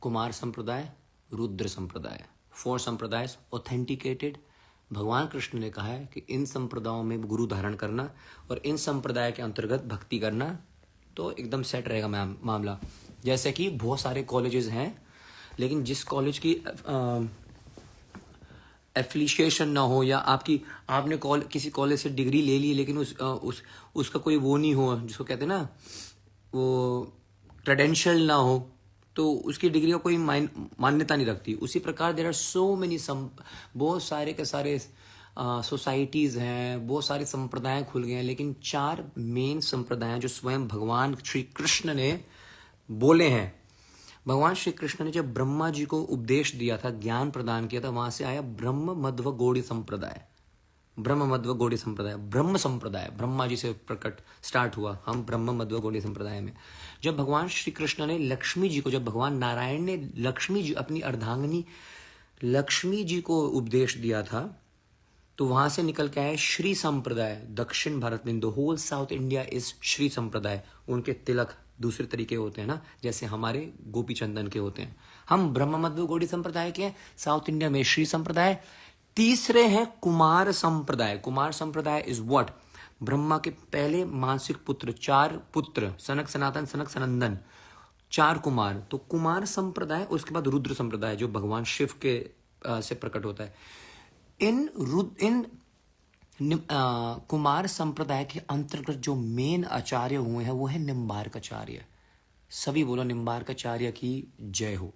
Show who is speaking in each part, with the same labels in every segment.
Speaker 1: कुमार संप्रदाय, रुद्र संप्रदाय। 4 संप्रदाय ऑथेंटिकेटेड। भगवान कृष्ण ने कहा है कि इन संप्रदायों में गुरु धारण करना और इन संप्रदाय के अंतर्गत भक्ति करना तो एकदम सेट रहेगा मामला। जैसे कि बहुत सारे कॉलेजेस हैं, लेकिन जिस कॉलेज की एफिलिएशन ना हो या आपने किसी कॉलेज से डिग्री ले ली लेकिन उसका कोई वो नहीं हो, जिसको कहते हैं ना वो क्रेडेंशियल ना हो, तो उसकी डिग्री का कोई मान्यता नहीं रखती। उसी प्रकार देयर आर सो मेनी बहुत सारे के सारे सोसाइटीज़ हैं, बहुत सारे संप्रदाय खुल गए हैं, लेकिन 4 मेन संप्रदाय जो स्वयं भगवान श्री कृष्ण ने बोले हैं। भगवान श्री कृष्ण ने जब ब्रह्मा जी को उपदेश दिया था, ज्ञान प्रदान किया था, वहां से आया ब्रह्म मध्व गौड़ी संप्रदाय। ब्रह्म मध्व गौड़ी संप्रदाय, ब्रह्म संप्रदाय ब्रह्मा जी से प्रकट स्टार्ट हुआ। हम ब्रह्म मध्व गौड़ी संप्रदाय में जब भगवान श्री कृष्ण ने लक्ष्मी जी को, जब भगवान नारायण ने लक्ष्मी जी, अपनी अर्धांगिनी लक्ष्मी जी को उपदेश दिया था, तो वहां से निकल के आए श्री संप्रदाय। दक्षिण भारत में the whole South India is Shri Sampradaya. उनके तिलक दूसरे तरीके होते हैं ना, जैसे हमारे गोपी चंदन के होते हैं। हम ब्रह्म मध्व गौड़ी संप्रदाय के हैं, साउथ इंडिया में श्री संप्रदाय। तीसरे हैं कुमार संप्रदाय। कुमार संप्रदाय इज व्हाट? ब्रह्मा के पहले मानसिक पुत्र, 4 पुत्र, सनक सनातन सनक सनंदन, 4 कुमार। तो कुमार संप्रदाय, उसके बाद रुद्र संप्रदाय जो भगवान शिव के से प्रकट होता है। इन कुमार संप्रदाय के अंतर्गत जो मेन आचार्य हुए हैं वो है निम्बार्काचार्य। सभी बोलो निम्बार्काचार्य की जय हो।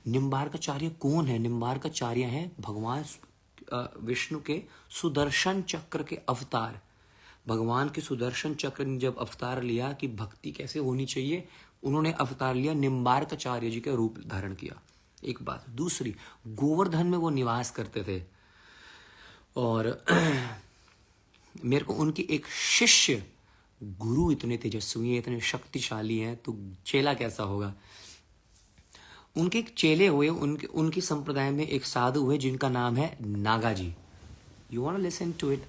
Speaker 1: निम्बार्काचार्य कौन है? निम्बार्काचार्य हैं भगवान विष्णु के सुदर्शन चक्र के अवतार। भगवान के सुदर्शन चक्र ने जब अवतार लिया कि भक्ति कैसे होनी चाहिए, उन्होंने अवतार लिया, निम्बार्काचार्य जी का रूप धारण किया। एक बात। दूसरी, गोवर्धन में वो निवास करते थे और मेरे को उनकी एक शिष्य, गुरु इतने तेजस्वी हैं, इतने शक्तिशाली हैं, तो चेला कैसा होगा। उनके एक चेले हुए, उनकी संप्रदाय में एक साधु हुए जिनका नाम है Naga ji. You want to listen to it?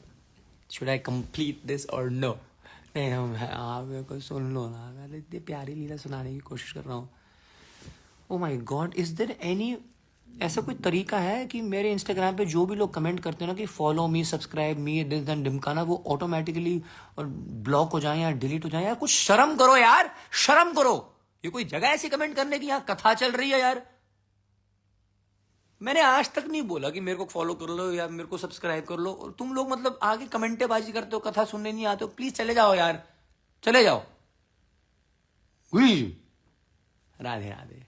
Speaker 1: Should I complete this और नो? नहीं, आप मेरे को सुन लो ना, मैं इतनी प्यारी लीला सुनाने की कोशिश कर रहा हूँ। ओ माई गॉड, इज देयर एनी ऐसा कोई तरीका है कि मेरे इंस्टाग्राम पे जो भी लोग कमेंट करते हैं ना कि follow me, subscribe me, this and डिमकाना, वो ऑटोमेटिकली ब्लॉक हो जाए या डिलीट हो जाए? यार कुछ शर्म करो यार, शर्म करो। ये कोई जगह ऐसी कमेंट करने की? यहाँ कथा चल रही है यार। मैंने आज तक नहीं बोला कि मेरे को फॉलो कर लो या मेरे को सब्सक्राइब कर लो, और तुम लोग मतलब आगे कमेंटेबाजी करते हो, कथा सुनने नहीं आते हो। प्लीज चले जाओ यार, चले जाओ। राधे राधे।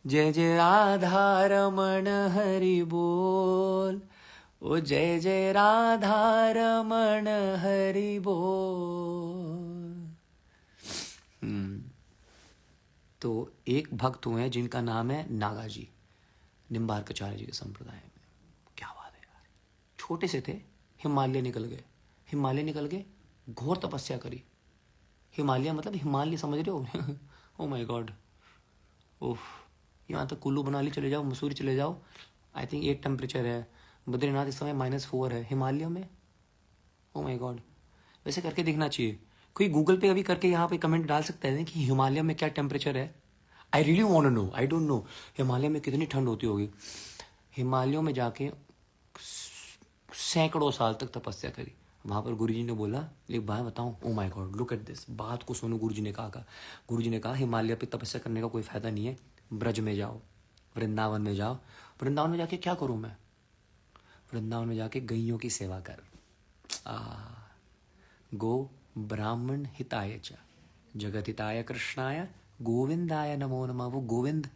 Speaker 1: जय जय राधा रमण हरि बोल, ओ जय जय राधा रमण हरि बोल। तो एक भक्त हुए हैं जिनका नाम है नागा जी, निम्बार्काचार्य जी के संप्रदाय में। क्या बात है यार। छोटे से थे, हिमालय निकल गए, घोर तपस्या करी। हिमालय मतलब हिमालय, समझ रहे हो? Oh my God. ओह, यहाँ तक कुल्लू मनाली चले जाओ, मसूरी चले जाओ, आई थिंक 8 टेम्परेचर है। बद्रीनाथ इस समय -4 है। हिमालय में ओ माय गॉड। वैसे करके देखना चाहिए। कोई गूगल पे अभी करके यहाँ पे कमेंट डाल सकता है कि हिमालय में क्या टेम्परेचर है? I really want to know, I don't know Himalaya में कितनी ठंड होती होगी। हिमालयों में जाके सैकड़ों साल तक तपस्या करी। वहाँ पर गुरुजी ने बोला, एक बात बताऊँ, oh my God look at this, बात को सुनो। गुरुजी ने कहा हिमालय पे तपस्या करने का कोई फायदा नहीं है, ब्रज में जाओ, वृंदावन में जाओ। वृंदावन में जाके क्या करूँ मैं? वृंदावन में जाके गैयों की सेवा कर। गो ब्राह्मण हिताय च जगत हिताय कृष्णाय गोविंदाय नमो नमः। वो गोविंद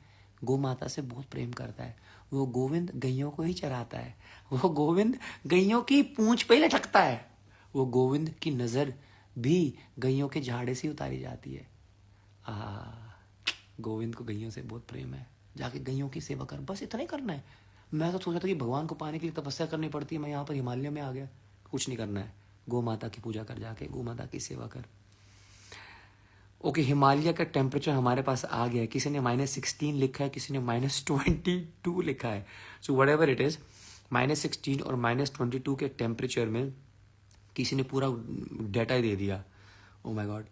Speaker 1: गो माता से बहुत प्रेम करता है। वो गोविंद गैयों को ही चराता है। वो गोविंद गैयों की पूंछ पे ही लटकता है। वो गोविंद की नजर भी गैयों के झाड़े से उतारी जाती है। गोविंद को गैयों से बहुत प्रेम है। जाके गैयों की सेवा कर, बस इतना ही करना है। मैं तो सोचा था कि भगवान को पाने के लिए तपस्या करनी पड़ती है। मैं यहाँ पर हिमालय में आ गया, कुछ नहीं करना है। गौ माता की पूजा कर, जाके गौ माता की सेवा कर। ओके, हिमालय का टेम्परेचर हमारे पास आ गया है। किसी ने -16 लिखा है, किसी ने -22 लिखा है। So what ever it is, -16 और -22 के टेम्परेचर में किसी ने पूरा डेटा ही दे दिया। Oh my God.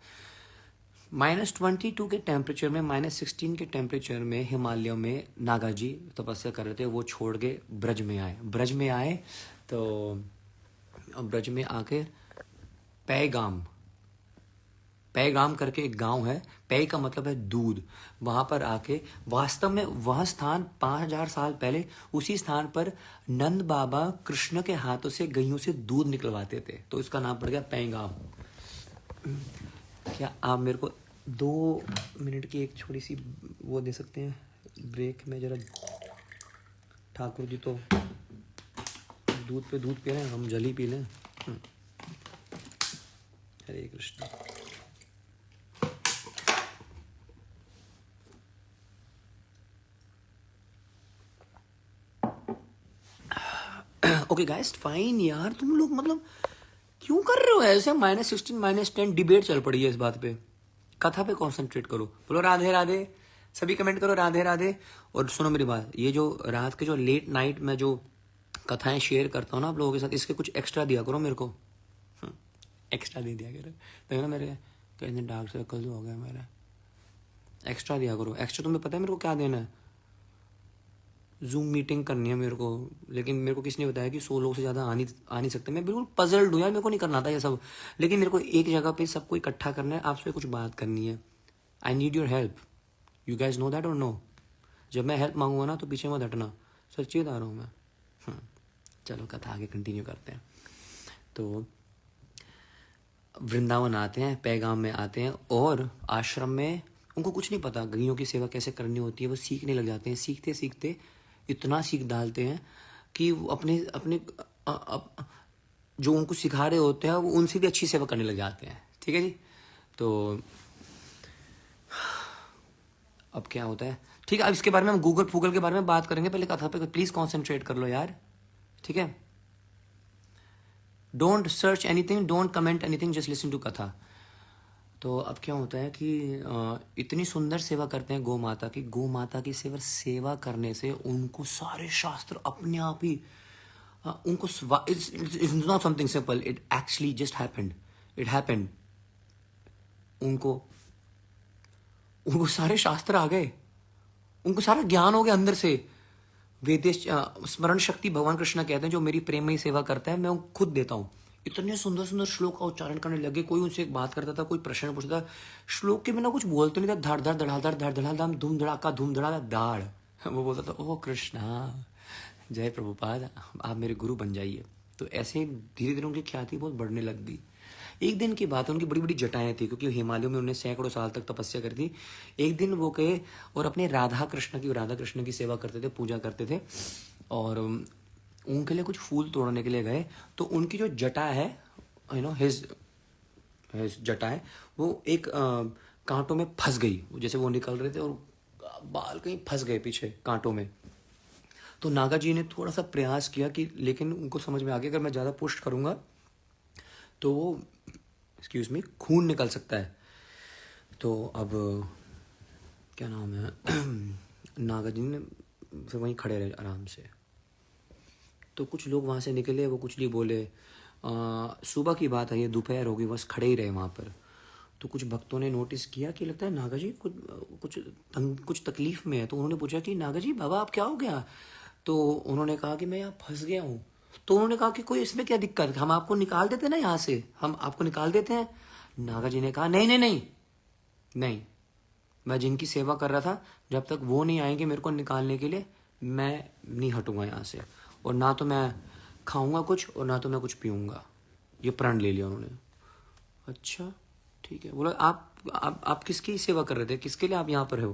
Speaker 1: -22 के टेम्परेचर में, -16 के टेम्परेचर में हिमालयों में नागा जी तपस्या कर रहे थे। वो छोड़ के ब्रज में आए। ब्रज में आए तो ब्रज में आके पैगाम, पैगाम करके एक गांव है, पै का मतलब है दूध। वहां पर आके वास्तव में वह स्थान 5000 साल पहले उसी स्थान पर नंद बाबा कृष्ण के हाथों से गैयों से दूध निकलवाते थे, तो इसका नाम पड़ गया पैगाम। क्या आप मेरे को 2 मिनट की एक छोटी सी वो दे सकते हैं ब्रेक में? जरा ठाकुर जी तो दूध पे दूध पी रहे हैं, हम जल ही पी लें। हरे कृष्ण। ओके गाइस, फाइन यार, तुम लोग मतलब क्यों कर रहे हो ऐसे? -16 -10 डिबेट चल पड़ी है इस बात पे। कथा पे कंसंट्रेट करो, बोलो राधे राधे, सभी कमेंट करो राधे राधे। और सुनो मेरी बात, ये जो रात के जो लेट नाइट में जो कथाएं शेयर करता हूँ ना आप लोगों के साथ, इसके कुछ एक्स्ट्रा दिया करो मेरे को। एक्स्ट्रा दे दिया करो, देखो ना मेरे कई दिन डार्क सर्कल जो हो गया मेरा, एक्स्ट्रा दिया करो। एक्स्ट्रा तुम्हें पता है मेरे को क्या देना है? जूम मीटिंग करनी है मेरे को, लेकिन मेरे को किसी ने बताया कि 100 लोग से ज़्यादा आ नहीं सकते। मैं बिल्कुल पजल्ड हूँ यार, मेरे को नहीं करना था ये सब, लेकिन मेरे को एक जगह पे सबको इकट्ठा करना है, आपसे कुछ बात करनी है। I need your help, you guys know that और नो? जब मैं हेल्प मांगूंगा ना तो पीछे मत हटना, सच्ची बता रहा हूँ मैं। चलो कथा आगे कंटिन्यू करते हैं। तो वृंदावन आते हैं, पैगाम में आते हैं, और आश्रम में उनको कुछ नहीं पता गैयों की सेवा कैसे करनी होती है। वो सीखने लग जाते हैं, सीखते सीखते इतना सीख डालते हैं कि वो अपने अपने जो उनको सिखा रहे होते हैं वो उनसे भी अच्छी सेवा करने लग जाते हैं। ठीक है जी। तो अब क्या होता है, ठीक है, अब इसके बारे में हम गूगल के बारे में बात करेंगे, पहले कथा पे प्लीज कॉन्सेंट्रेट कर लो यार, ठीक है? Don't search anything, don't comment anything, just listen to katha. तो अब क्या होता है कि इतनी सुंदर सेवा करते हैं गौ माता की। गौ माता की सेवा करने से उनको सारे शास्त्र अपने आप ही उनको, it's not something simple, it actually just happened, it happened. उनको सारे शास्त्र आ गए, उनको सारा ज्ञान हो गया अंदर से। वेदेश स्मरण शक्ति भगवान कृष्ण कहते हैं, जो मेरी प्रेममयी सेवा करता है मैं खुद देता हूँ। इतने सुंदर सुंदर श्लोक का उच्चारण करने लगे। कोई उनसे एक बात करता था, कोई प्रश्न पूछता था, श्लोक के बिना कुछ बोलते नहीं था। धड़ धड़ धड़ाधड़ धड़ धड़ाधड़ धूम धड़ाका धूम धड़ाका दाड़। वो बोलता था, ओह कृष्णा जय प्रभुपाद, आप मेरे गुरु बन जाइए। तो ऐसे धीरे धीरे उनकी ख्याति बहुत बढ़ने लग गई। एक दिन की बात है, उनकी बड़ी बड़ी जटाएं थी, क्योंकि हिमालयों में उन्होंने सैकड़ों साल तक तपस्या करी थी। एक दिन वो गए और अपने राधा कृष्ण की सेवा करते थे, पूजा करते थे, और उनके लिए कुछ फूल तोड़ने के लिए गए। तो उनकी जो जटा है, यू नो, हिज जटा है, वो एक कांटों में फंस गई। जैसे वो निकल रहे थे और बाल कहीं फंस गए पीछे कांटों में। तो नागा जी ने थोड़ा सा प्रयास किया कि, लेकिन उनको समझ में आ गया अगर मैं ज़्यादा पुश करूँगा तो एक्सक्यूज मी खून निकल सकता है। तो अब क्या नाम है नागा जी ने फिर वहीं खड़े रहे आराम से। तो कुछ लोग वहाँ से निकले, वो कुछ नहीं बोले। सुबह की बात है, ये दोपहर होगी, बस खड़े ही रहे वहाँ पर। तो कुछ भक्तों ने नोटिस किया कि लगता है नागा जी कुछ तकलीफ में है। तो उन्होंने पूछा कि नागा जी बाबा आप क्या हो गया? तो उन्होंने कहा कि मैं यहाँ फंस गया हूँ। तो उन्होंने कहा कि कोई इसमें क्या दिक्कत, हम आपको निकाल देते ना यहाँ से, हम आपको निकाल देते हैं। नागा जी ने कहा नहीं नहीं नहीं नहीं, मैं जिनकी सेवा कर रहा था, जब तक वो नहीं आएंगे मेरे को निकालने के लिए, मैं नहीं हटूंगा यहाँ से, और ना तो मैं खाऊंगा कुछ और ना तो मैं कुछ पीऊंगा। ये प्रण ले लिया उन्होंने। अच्छा ठीक है। बोला आप किसकी सेवा कर रहे थे, किसके लिए आप यहाँ पर हो?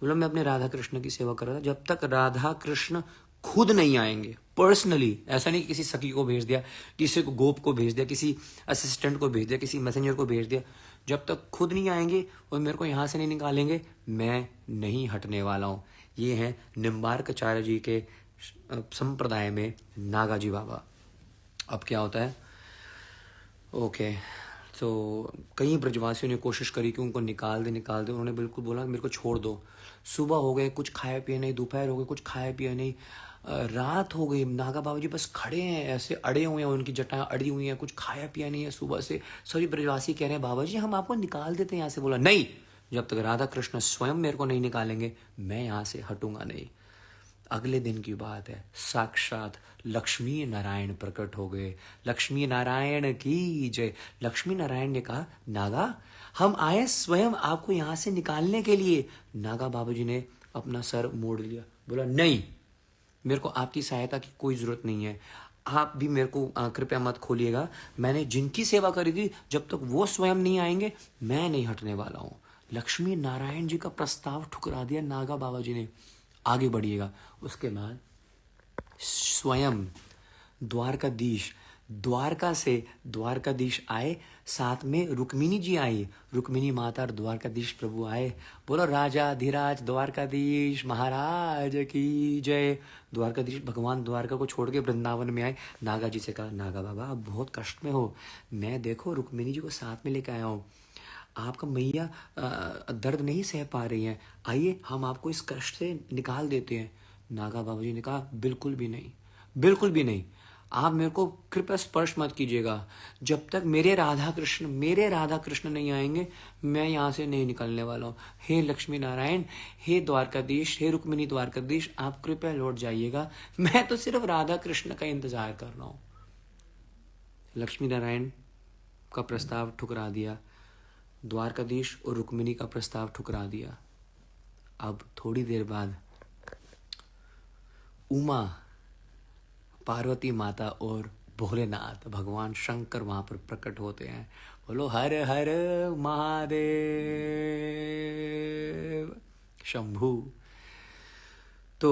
Speaker 1: बोला मैं अपने राधा कृष्ण की सेवा कर रहा था। जब तक राधा कृष्ण खुद नहीं आएंगे पर्सनली, ऐसा नहीं किसी सखी को भेज दिया, किसी को गोप को भेज दिया, किसी असिस्टेंट को भेज दिया, किसी मैसेंजर को भेज दिया, जब तक खुद नहीं आएंगे और मेरे को यहाँ से नहीं निकालेंगे, मैं नहीं हटने वाला हूँ। ये है निम्बार्काचार्य जी के संप्रदाय में नागा जी बाबा। अब क्या होता है, ओके, तो कई ब्रजवासियों ने कोशिश करी कि उनको निकाल दे। उन्होंने बिल्कुल बोला मेरे को छोड़ दो। सुबह हो गए, कुछ खाए पिए नहीं, दोपहर हो गए, कुछ खाए पिए नहीं, रात हो गई, नागा बाबा जी बस खड़े हैं, ऐसे अड़े हुए हैं, उनकी जटाएं अड़ी हुई हैं, कुछ खाया पिया नहीं है सुबह से। सभी ब्रजवासी कह रहे हैं बाबा जी हम आपको निकाल देते हैं यहाँ से। बोला नहीं, जब तक राधा कृष्ण स्वयं मेरे को नहीं निकालेंगे मैं यहाँ से हटूंगा नहीं। अगले दिन की बात है, साक्षात लक्ष्मी नारायण प्रकट हो गए। लक्ष्मी नारायण की जय। लक्ष्मी नारायण ने कहा नागा हम आए स्वयं आपको यहां से निकालने के लिए। नागा बाबूजी ने अपना सर मोड़ लिया, बोला नहीं, मेरे को आपकी सहायता की कोई जरूरत नहीं है, आप भी मेरे को कृपया मत खोलिएगा। मैंने जिनकी सेवा करी थी जब तक वो स्वयं नहीं आएंगे मैं नहीं हटने वाला हूं। लक्ष्मी नारायण जी का प्रस्ताव ठुकरा दिया नागा बाबा जी ने। आगे बढ़िएगा। उसके बाद स्वयं द्वारकाधीश, द्वारका से द्वारकाधीश आए, साथ में रुक्मिणी जी आई। रुक्मिणी माता और द्वारकाधीश प्रभु आए। बोलो राजा धीराज द्वारकाधीश महाराज की जय। द्वारकाधीश भगवान द्वारका को छोड़ के वृंदावन में आए। नागा जी से कहा नागा बाबा आप बहुत कष्ट में हो, मैं देखो रुक्मिणी जी को साथ में लेकर आया हूँ, आपका मैया दर्द नहीं सह पा रही हैं, आइए हम आपको इस कष्ट से निकाल देते हैं। नागा बाबा जी ने कहा बिल्कुल भी नहीं, बिल्कुल भी नहीं, आप मेरे को कृपया स्पर्श मत कीजिएगा। जब तक मेरे राधा कृष्ण नहीं आएंगे मैं यहाँ से नहीं निकलने वाला हूँ। हे लक्ष्मी नारायण, हे द्वारकाधीश, हे रुक्मिणी द्वारकाधीश, आप कृपया लौट जाइएगा, मैं तो सिर्फ राधा कृष्ण का इंतजार कर रहा हूँ। लक्ष्मी नारायण का प्रस्ताव ठुकरा दिया, द्वारकाधीश और रुक्मिणी का प्रस्ताव ठुकरा दिया। अब थोड़ी देर बाद उमा, पार्वती माता और भोलेनाथ भगवान शंकर वहां पर प्रकट होते हैं। बोलो हर हर महादेव शंभु। तो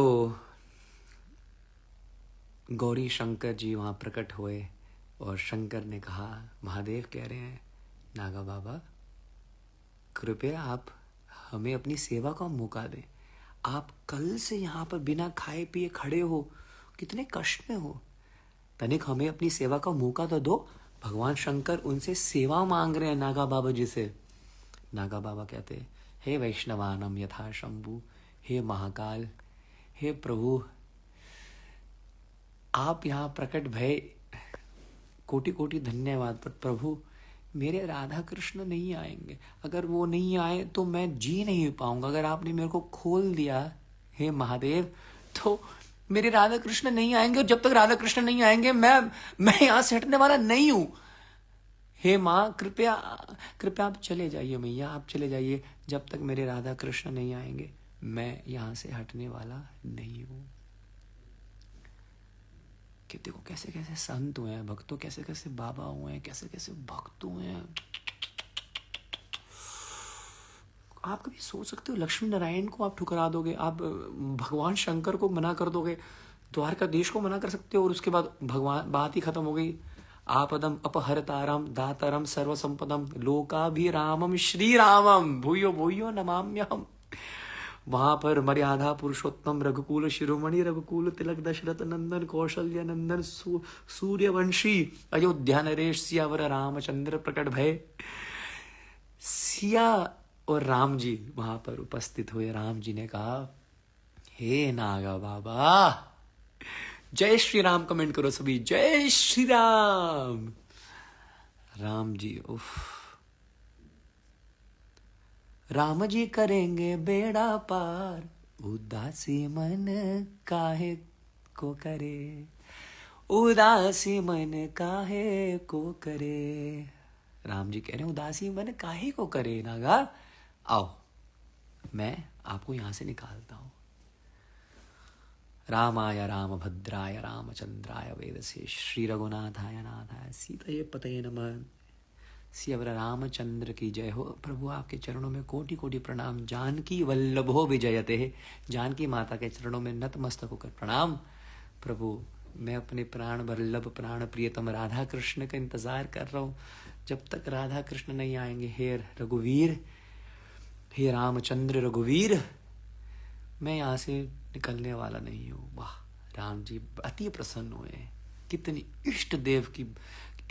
Speaker 1: गौरी शंकर जी वहां प्रकट हुए और शंकर ने कहा महादेव कह रहे हैं नागा बाबा कृपया आप हमें अपनी सेवा का मौका दें। आप कल से यहाँ पर बिना खाए पिए खड़े हो, कितने कष्ट में हो, तनिक हमें अपनी सेवा का मौका तो दो। भगवान शंकर उनसे सेवा मांग रहे हैं नागा बाबा जी से। नागा बाबा कहते हैं हे वैष्णवानम यथा शंभु, हे महाकाल, हे प्रभु, आप यहाँ प्रकट भय, कोटि कोटि धन्यवाद, पर प्रभु मेरे राधा कृष्ण नहीं आएंगे, अगर वो नहीं आए तो मैं जी नहीं पाऊंगा। अगर आपने मेरे को खोल दिया हे महादेव तो मेरे राधा कृष्ण नहीं आएंगे, और जब तक राधा कृष्ण नहीं आएंगे मैं यहां से हटने वाला नहीं हूं। हे माँ कृपया कृपया आप चले जाइए, मैया आप चले जाइए, जब तक मेरे राधा कृष्ण नहीं आएंगे मैं यहां से हटने वाला नहीं हूं। कि देखो कैसे कैसे संत हुए हैं, भक्तों कैसे कैसे बाबा हुए हैं, कैसे कैसे भक्त हुए हैं। आप कभी सोच सकते हो लक्ष्मी नारायण को आप ठुकरा दोगे, आप भगवान शंकर को मना कर दोगे, द्वारकाधीश को मना कर सकते हो और उसके बाद भगवान बात ही खत्म हो गई। आपदम अपहरतारम दातरम सर्वसंपदम लोकाभिरामम श्री रामम भूयो भूयो नमाम्यहम। वहां पर मर्यादा पुरुषोत्तम रघुकुल शिरोमणि रघुकुल तिलक दशरथ नंदन कौशल्य नंदन सूर्यवंशी अयोध्या नरेश सियावर रामचंद्र प्रकट भय। सिया और राम जी वहां पर उपस्थित हुए। राम जी ने कहा हे नागा बाबा, जय श्री राम कमेंट करो सभी, जय श्री राम। राम जी उफ, राम जी करेंगे बेड़ा पार, उदासी मन काहे को करे, उदासी मन काहे को करे। राम जी कह रहे हैं उदासी मन काहे को करे नागा, आओ मैं आपको यहां से निकालता हूं। रामाय रामभद्राय रामचंद्राय वेदसे श्री रघुनाथाय नाथाय सीताये पतये नमः। सियावर रामचंद्र की जय हो। प्रभु आपके चरणों में कोटि कोटि प्रणाम। जानकी वल्लभो विजयते, जानकी माता के चरणों में नतमस्तक होकर प्रणाम। प्रभु मैं अपने प्राण वल्लभ प्राण प्रियतम राधा कृष्ण का इंतजार कर रहा हूँ, जब तक राधा कृष्ण नहीं आएंगे हे रघुवीर, हे रामचंद्र रघुवीर, मैं यहाँ से निकलने वाला नहीं हूँ। वाह, राम जी अति प्रसन्न हुए। कितनी इष्ट देव की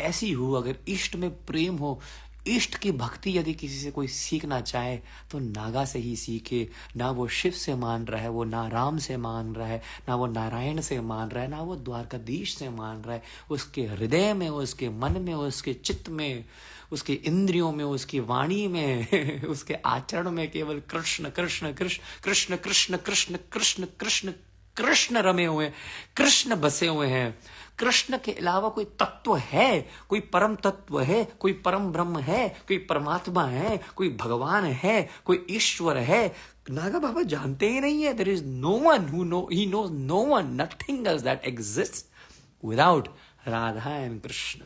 Speaker 1: ऐसी हो, अगर इष्ट में प्रेम हो, इष्ट की भक्ति यदि किसी से कोई सीखना चाहे तो नागा से ही सीखे। ना वो शिव से मान रहा है, वो ना राम से मान रहा है, ना वो नारायण से मान रहा है, ना वो द्वारकाधीश से मान रहा है। उसके हृदय में, उसके मन में, उसके चित्त में, उसके इंद्रियों में, उसकी वाणी में उसके आचरण में केवल कृष्ण कृष्ण कृष्ण कृष्ण कृष्ण कृष्ण कृष्ण कृष्ण कृष्ण रमे हुए, कृष्ण बसे हुए हैं। कृष्ण के अलावा कोई तत्व है, कोई परम तत्व है, कोई परम ब्रह्म है, कोई परमात्मा है, कोई भगवान है, कोई ईश्वर है, नागा बाबा जानते ही नहीं है। There is no one who know, he knows no one, nothing else that exist without Radha and Krishna.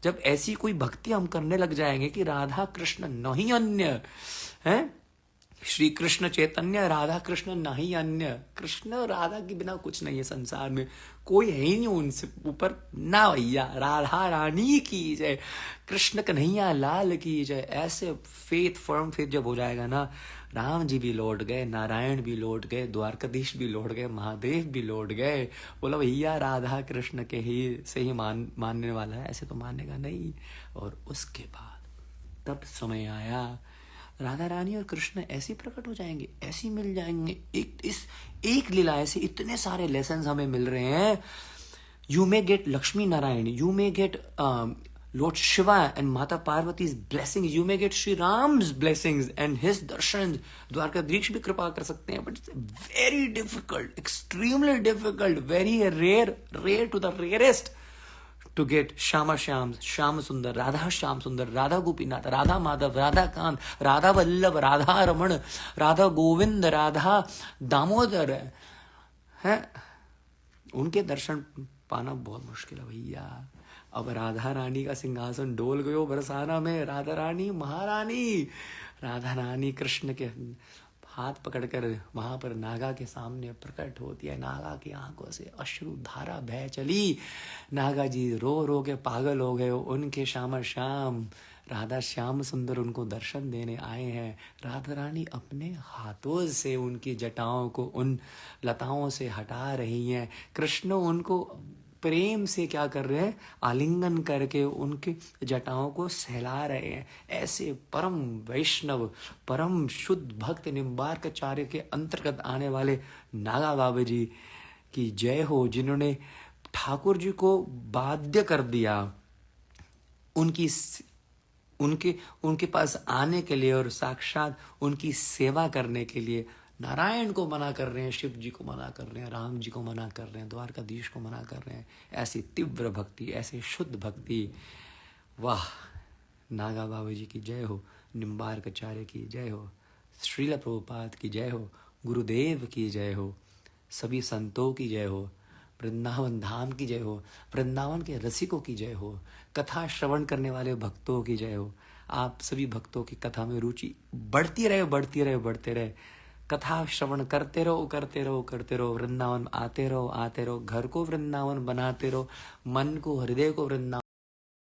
Speaker 1: जब ऐसी कोई भक्ति हम करने लग जाएंगे कि राधा कृष्ण नहीं अन्य है, श्री कृष्ण चैतन्य राधा कृष्ण नहीं अन्य, कृष्ण राधा के बिना कुछ नहीं है संसार में, कोई है ही नहीं उनसे ऊपर ना भैया। राधा रानी की जय, कृष्ण कन्हैया लाल की जय। ऐसे फेथ, फर्म फेथ जब हो जाएगा ना, राम जी भी लौट गए, नारायण भी लौट गए, द्वारकाधीश भी लौट गए, महादेव भी लौट गए। बोला भैया राधा कृष्ण के ही से ही मानने वाला है, ऐसे तो मानेगा नहीं। और उसके बाद तब समय आया, राधा रानी और कृष्ण ऐसे प्रकट हो जाएंगे, ऐसे मिल जाएंगे। एक लीला ऐसे इतने सारे लेसन हमें मिल रहे हैं। You may gate Lakshmi Narayan, you may gate Lord Shiva and माता पार्वती's blessings, you may get Shri Ram's blessings and his darshan। Dwarkadhish भी कृपा कर सकते हैं, but it's very difficult, extremely difficult, very rare to the rarest to get Shyama Shyam, Shyam सुंदर, राधा श्याम सुंदर, राधा गोपीनाथ, राधा माधव, राधा कांत, राधा वल्लभ, राधा रमण, राधा गोविंद, राधा दामोदर है। उनके दर्शन पाना बहुत मुश्किल है भैया। अब राधा रानी का सिंहासन डोल गयो बरसाना में, राधा रानी महारानी, राधा रानी कृष्ण के हाथ पकड़कर वहां पर नागा के सामने प्रकट होती है। नागा की आंखों से अश्रु धारा बह चली, नागा जी रो रो के पागल हो गए। उनके श्यामा श्याम राधा श्याम सुंदर उनको दर्शन देने आए हैं। राधा रानी अपने हाथों से उनकी जटाओं को उन लताओं से हटा रही हैं। कृष्ण उनको प्रेम से क्या कर रहे हैं, आलिंगन करके उनके जटाओं को सहला रहे हैं। ऐसे परम वैष्णव, परम शुद्ध भक्त निम्बार्काचार्य के अंतर्गत आने वाले नागा बाबा जी की जय हो, जिन्होंने ठाकुर जी को बाध्य कर दिया उनके पास आने के लिए और साक्षात उनकी सेवा करने के लिए। नारायण को मना कर रहे हैं, शिव जी को मना कर रहे हैं, राम जी को मना कर रहे हैं, द्वारकाधीश को मना कर रहे हैं। ऐसी तीव्र भक्ति, ऐसी शुद्ध भक्ति, वाह। नागा बाबा जी की जय हो, निम्बार्काचार्य की जय हो, श्रील प्रभुपाद की जय हो, गुरुदेव की जय हो, सभी संतों की जय हो, वृंदावन धाम की जय हो, वृंदावन के रसिकों की जय हो, कथा श्रवण करने वाले भक्तों की जय हो। आप सभी भक्तों की कथा में रुचि बढ़ती रहे, बढ़ती रहे, बढ़ते रहे। कथा श्रवण करते रहो, करते रहो, करते रहो। वृंदावन आते रहो, आते रहो। घर को वृंदावन बनाते रहो, मन को, हृदय को वृंदावन